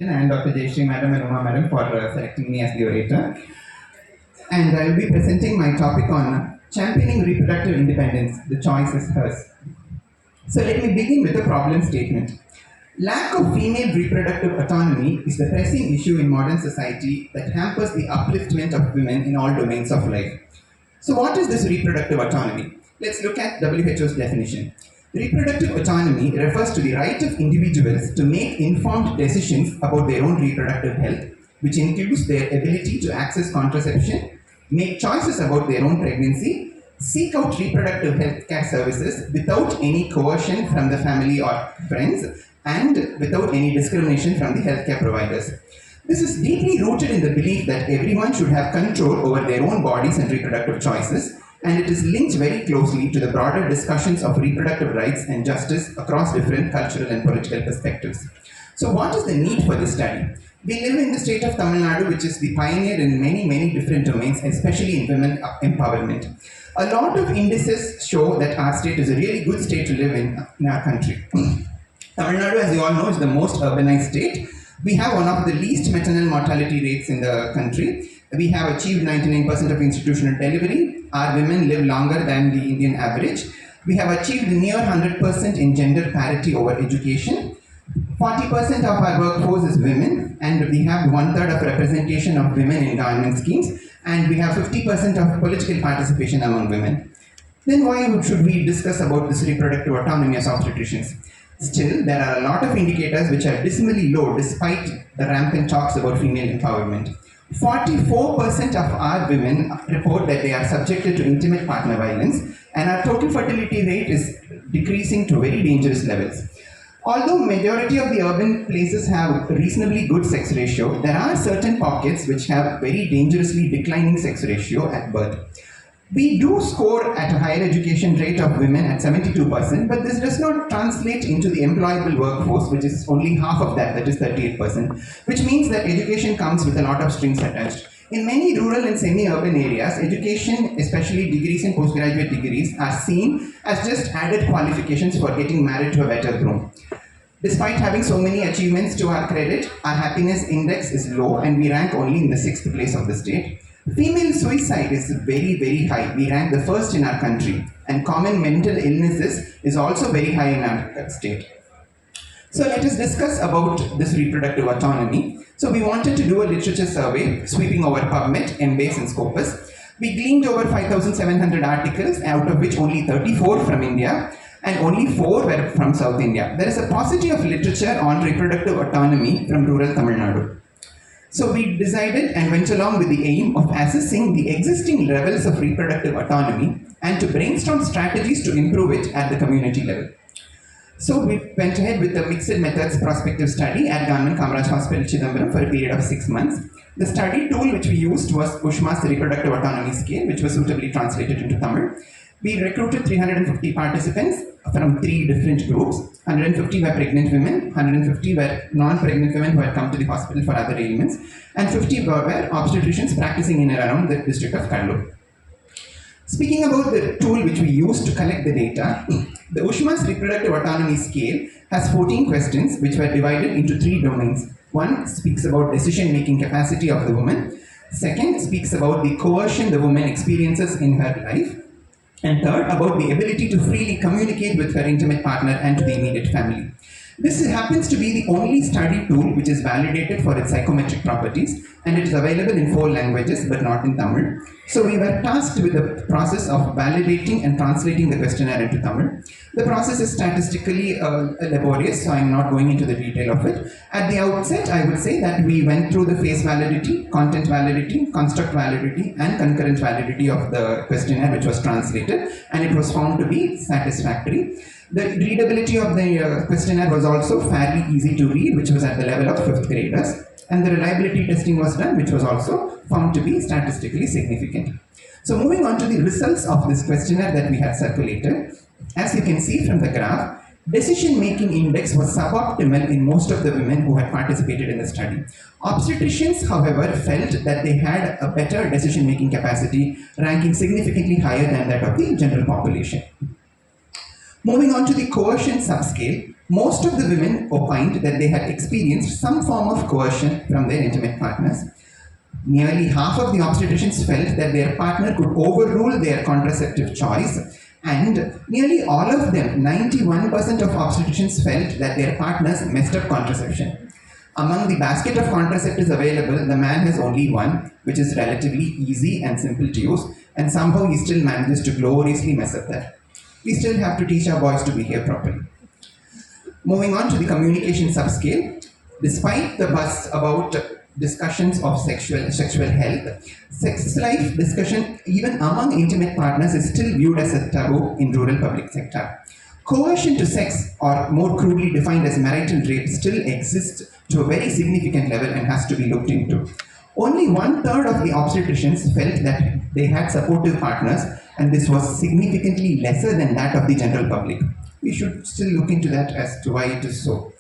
And Dr.A.Jayashree Madam and Uma Madam for selecting me as the orator. And I will be presenting my topic on championing reproductive independence. The choice is hers. So let me begin with a problem statement. Lack of female reproductive autonomy is the pressing issue in modern society that hampers the upliftment of women in all domains of life. So what is this reproductive autonomy? Let's look at WHO's definition. Reproductive autonomy refers to the right of individuals to make informed decisions about their own reproductive health, which includes their ability to access contraception, make choices about their own pregnancy, seek out reproductive health care services without any coercion from the family or friends, and without any discrimination from the healthcare providers. This is deeply rooted in the belief that everyone should have control over their own bodies and reproductive choices, and it is linked very closely to the broader discussions of reproductive rights and justice across different cultural and political perspectives. So what is the need for this study? We live in the state of Tamil Nadu, which is the pioneer in many different domains, especially in women empowerment. A lot of indices show that our state is a really good state to live in our country. Tamil Nadu, as you all know, is the most urbanized state. We have one of the least maternal mortality rates in the country. We have achieved 99% of institutional delivery. Our women live longer than the Indian average. We have achieved near 100% in gender parity over education. 40% of our workforce is women, and we have 1/3 of representation of women in government schemes, and we have 50% of political participation among women. Then why should we discuss about this reproductive autonomy as obstetricians? Still, there are a lot of indicators which are dismally low despite the rampant talks about female empowerment. 44% of our women report that they are subjected to intimate partner violence, and our total fertility rate is decreasing to very dangerous levels. Although majority of the urban places have reasonably good sex ratio, there are certain pockets which have very dangerously declining sex ratio at birth. We do score at a higher education rate of women at 72%, but this does not translate into the employable workforce, which is only half of that, that is 38%, which means that education comes with a lot of strings attached. In many rural and semi-urban areas, education, especially degrees and postgraduate degrees, are seen as just added qualifications for getting married to a better groom. Despite having so many achievements to our credit, our happiness index is low and we rank only in the 6th place of the state. Female suicide is very high. We rank the first in our country, and common mental illnesses is also very high in our state. So let us discuss about this reproductive autonomy. So we wanted to do a literature survey sweeping over PubMed, Embase and Scopus. We gleaned over 5,700 articles, out of which only 34 from India and only 4 were from South India. There is a paucity of literature on reproductive autonomy from rural Tamil Nadu. So we decided and went along with the aim of assessing the existing levels of reproductive autonomy and to brainstorm strategies to improve it at the community level. So we went ahead with the mixed methods prospective study at Government Gajaraj Hospital, Chidambaram for a period of 6 months. The study tool which we used was Ushma's reproductive autonomy scale, which was suitably translated into Tamil. We recruited 350 participants from 3 different groups. 150 were pregnant women, 150 were non-pregnant women who had come to the hospital for other ailments, and 50 were obstetricians practicing in and around the district of Kannur. Speaking about the tool which we used to collect the data, the Ushma's reproductive autonomy scale has 14 questions which were divided into 3 domains. One speaks about decision-making capacity of the woman. Second speaks about the coercion the woman experiences in her life. And third, about the ability to freely communicate with her intimate partner and to the immediate family. This happens to be the only study tool which is validated for its psychometric properties, and it is available in 4 languages but not in Tamil. So we were tasked with the process of validating and translating the questionnaire into Tamil. The process is statistically laborious, so I am not going into the detail of it. At the outset, I would say that we went through the face validity, content validity, construct validity, and concurrent validity of the questionnaire which was translated, and it was found to be satisfactory. The readability of the questionnaire was also fairly easy to read, which was at the level of 5th graders, and the reliability testing was done, which was also found to be statistically significant. So moving on to the results of this questionnaire that we had circulated, as you can see from the graph, decision-making index was suboptimal in most of the women who had participated in the study. Obstetricians, however, felt that they had a better decision-making capacity, ranking significantly higher than that of the general population. Moving on to the coercion subscale, Most of the women opined that they had experienced some form of coercion from their intimate partners. Nearly half of the obstetricians felt that their partner could overrule their contraceptive choice, and nearly all of them, 91% of obstetricians, felt that their partners messed up contraception. Among the basket of contraceptives available, the man has only one, which is relatively easy and simple to use, and somehow he still manages to gloriously mess up that. We still have to teach our boys to behave properly. Moving on to the communication subscale, despite the buzz about discussions of sexual health, sex life discussion even among intimate partners is still viewed as a taboo in rural public sector. Coercion to sex, or more crudely defined as marital rape, still exists to a very significant level and has to be looked into. Only 1/3 of the obstetricians felt that they had supportive partners, and this was significantly lesser than that of the general public. We should still look into that as to why it is so.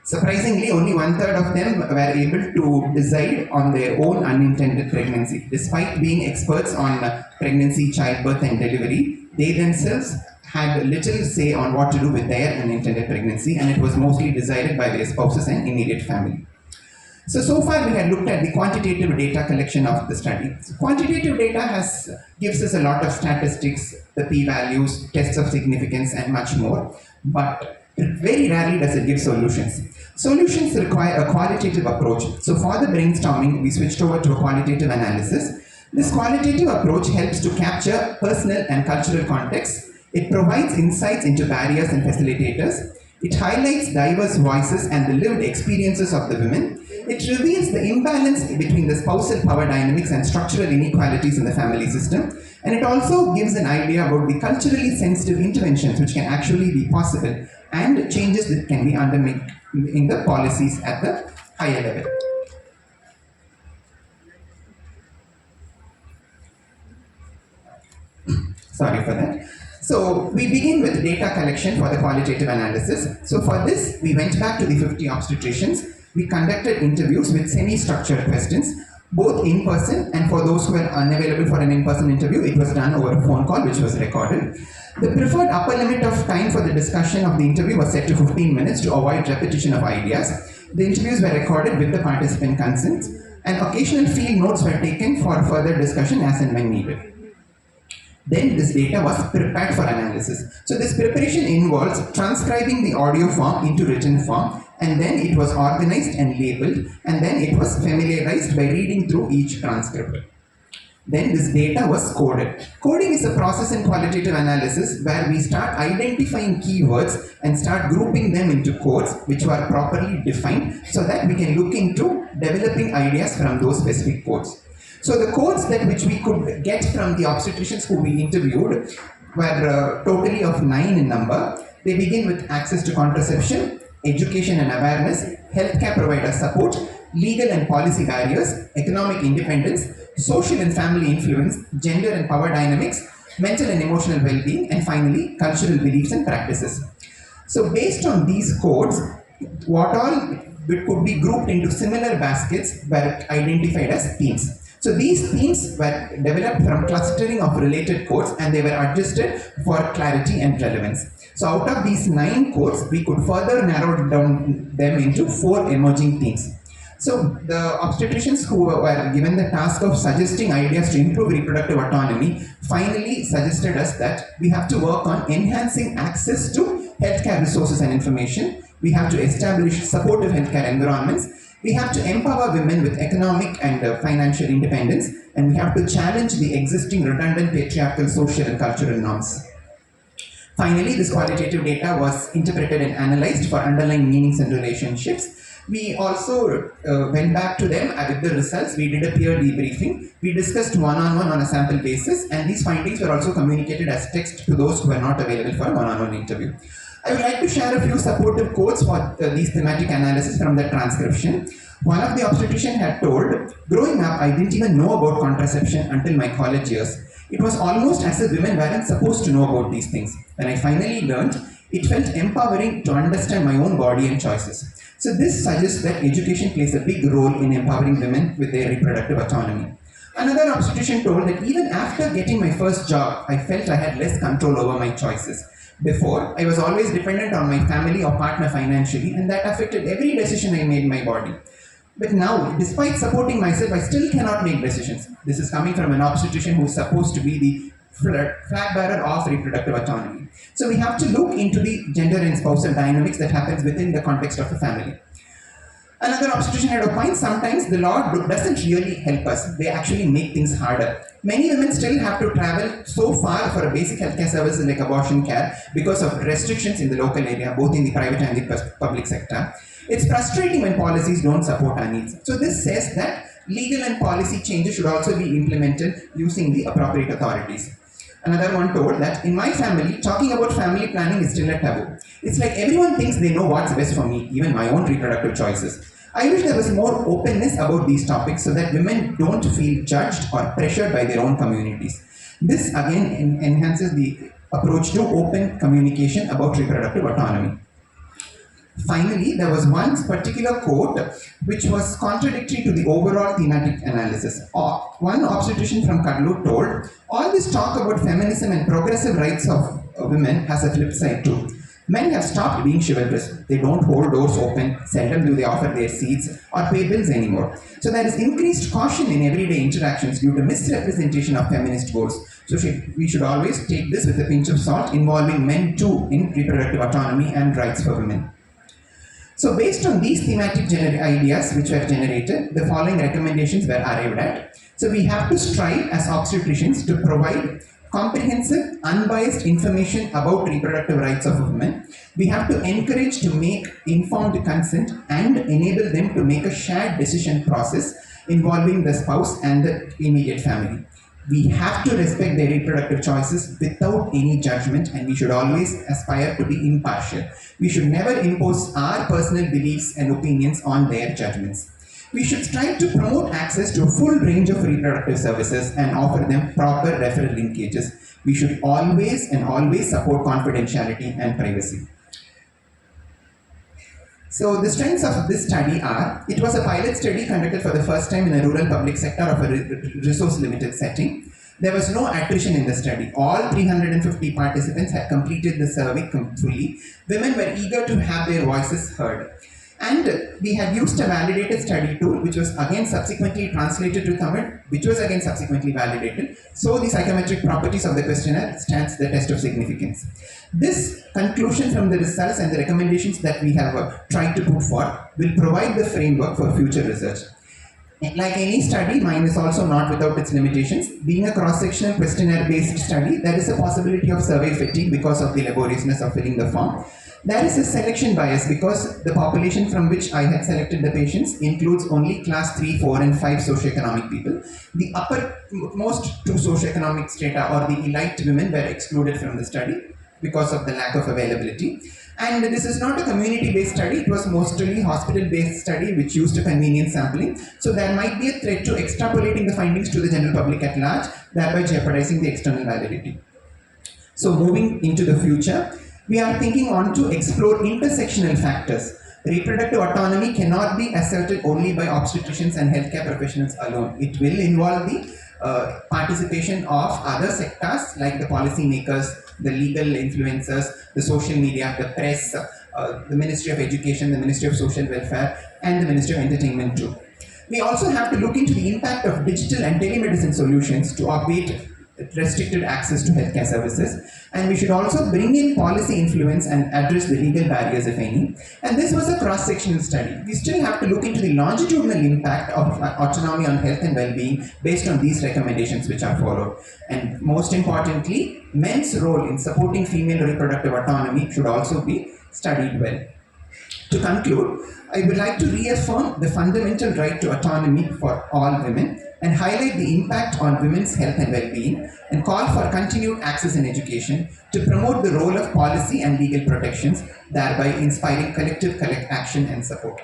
Surprisingly, only 1/3 of them were able to decide on their own unintended pregnancy. Despite being experts on pregnancy, childbirth, and delivery, they themselves had little say on what to do with their unintended pregnancy, and it was mostly decided by their spouses and immediate family. So far we had looked at the quantitative data collection of the study. So quantitative data gives us a lot of statistics, the p-values, tests of significance, and much more, but very rarely does it give solutions. Solutions require a qualitative approach. So for the brainstorming, we switched over to a qualitative analysis. This qualitative approach helps to capture personal and cultural context. It provides insights into barriers and facilitators. It highlights diverse voices and the lived experiences of the women. It reveals the imbalance between the spousal power dynamics and structural inequalities in the family system. And it also gives an idea about the culturally sensitive interventions which can actually be possible and changes that can be undertaken in the policies at the higher level. Sorry for that. So we begin with data collection for the qualitative analysis. So for this, we went back to the 50 obstetricians. We conducted interviews with semi-structured questions, both in person, and for those who were unavailable for an in-person interview, it was done over a phone call which was recorded. The preferred upper limit of time for the discussion of the interview was set to 15 minutes to avoid repetition of ideas. The interviews were recorded with the participant consent, and occasional field notes were taken for further discussion as and when needed. Then this data was prepared for analysis. So this preparation involves transcribing the audio form into written form, and then it was organized and labeled, and then it was familiarized by reading through each transcript. Then this data was coded. Coding is a process in qualitative analysis where we start identifying keywords and start grouping them into codes which were properly defined so that we can look into developing ideas from those specific codes. So the codes which we could get from the obstetricians who we interviewed were totally of 9 in number. They begin with access to contraception, education and awareness, healthcare provider support, legal and policy barriers, economic independence, social and family influence, gender and power dynamics, mental and emotional well-being, and finally, cultural beliefs and practices. So based on these codes, what all could be grouped into similar baskets were identified as themes. So these themes were developed from clustering of related codes, and they were adjusted for clarity and relevance. So out of these 9 codes, we could further narrow down them into 4 emerging themes. So the obstetricians who were given the task of suggesting ideas to improve reproductive autonomy finally suggested us that we have to work on enhancing access to healthcare resources and information. We have to establish supportive healthcare environments. We have to empower women with economic and financial independence, and we have to challenge the existing redundant patriarchal social and cultural norms. Finally, this qualitative data was interpreted and analyzed for underlying meanings and relationships. We also went back to them with the results. We did a peer debriefing. We discussed one-on-one on a sample basis, and these findings were also communicated as text to those who were not available for a one-on-one interview. I would like to share a few supportive quotes for these thematic analysis from the transcription. One of the obstetricians had told, "Growing up, I didn't even know about contraception until my college years. It was almost as if women weren't supposed to know about these things. When I finally learned, it felt empowering to understand my own body and choices." So this suggests that education plays a big role in empowering women with their reproductive autonomy. Another obstetrician told that even after getting my first job, I felt I had less control over my choices. Before, I was always dependent on my family or partner financially, and that affected every decision I made in my body. But now, despite supporting myself, I still cannot make decisions. This is coming from an obstetrician who is supposed to be the flag bearer of reproductive autonomy. So we have to look into the gender and spousal dynamics that happens within the context of a family. Another obstetrician had opined sometimes the law doesn't really help us. They actually make things harder. Many women still have to travel so far for a basic healthcare services like abortion care because of restrictions in the local area, both in the private and the public sector. It's frustrating when policies don't support our needs. So this says that legal and policy changes should also be implemented using the appropriate authorities. Another one told that in my family, talking about family planning is still a taboo. It's like everyone thinks they know what's best for me, even my own reproductive choices. I wish there was more openness about these topics so that women don't feel judged or pressured by their own communities. This again enhances the approach to open communication about reproductive autonomy. Finally, there was one particular quote which was contradictory to the overall thematic analysis. One obstetrician from Kadlur told, all this talk about feminism and progressive rights of women has a flip side too. Men have stopped being chivalrous. They don't hold doors open, seldom do they offer their seats or pay bills anymore. So there is increased caution in everyday interactions due to misrepresentation of feminist goals. So we should always take this with a pinch of salt, involving men too in reproductive autonomy and rights for women. So based on these thematic ideas which were generated, the following recommendations were arrived at. So we have to strive as obstetricians to provide comprehensive, unbiased information about reproductive rights of women. We have to encourage to make informed consent and enable them to make a shared decision process involving the spouse and the immediate family. We have to respect their reproductive choices without any judgment, and we should always aspire to be impartial. We should never impose our personal beliefs and opinions on their judgments. We should strive to promote access to a full range of reproductive services and offer them proper referral linkages. We should always support confidentiality and privacy. So the strengths of this study are, it was a pilot study conducted for the first time in a rural public sector of a resource-limited setting. There was no attrition in the study. All 350 participants had completed the survey fully. Women were eager to have their voices heard. And we had used a validated study tool, which was again subsequently translated to Tamil, which was again subsequently validated. So the psychometric properties of the questionnaire stands the test of significance. This conclusion from the results and the recommendations that we have tried to put forth will provide the framework for future research. Like any study, mine is also not without its limitations. Being a cross-sectional questionnaire-based study, there is a possibility of survey fatigue because of the laboriousness of filling the form. There is a selection bias because the population from which I had selected the patients includes only class 3, 4 and 5 socioeconomic people. The uppermost two socioeconomic strata or the elite women were excluded from the study because of the lack of availability. And this is not a community-based study, it was mostly hospital-based study which used a convenience sampling. So there might be a threat to extrapolating the findings to the general public at large, thereby jeopardizing the external validity. So moving into the future, we are thinking on to explore intersectional factors. Reproductive autonomy cannot be asserted only by obstetricians and healthcare professionals alone. It will involve the participation of other sectors like the policymakers, the legal influencers, the social media, the press, the Ministry of Education, the Ministry of Social Welfare, and the Ministry of Entertainment too. We also have to look into the impact of digital and telemedicine solutions to obviate restricted access to healthcare services, and we should also bring in policy influence and address the legal barriers, if any. And this was a cross-sectional study. We still have to look into the longitudinal impact of autonomy on health and well-being based on these recommendations which are followed. And most importantly, men's role in supporting female reproductive autonomy should also be studied well. To conclude, I would like to reaffirm the fundamental right to autonomy for all women and highlight the impact on women's health and well-being and call for continued access and education to promote the role of policy and legal protections, thereby inspiring collective action and support.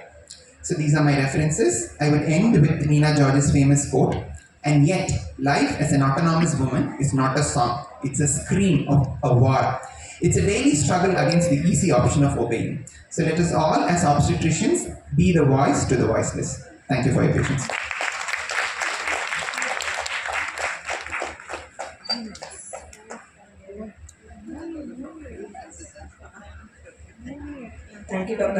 So these are my references. I will end with Nina George's famous quote, "And yet, life as an autonomous woman is not a song, it's a scream of a war. It's a daily struggle against the easy option of obeying." So let us all, as obstetricians, be the voice to the voiceless. Thank you for your patience.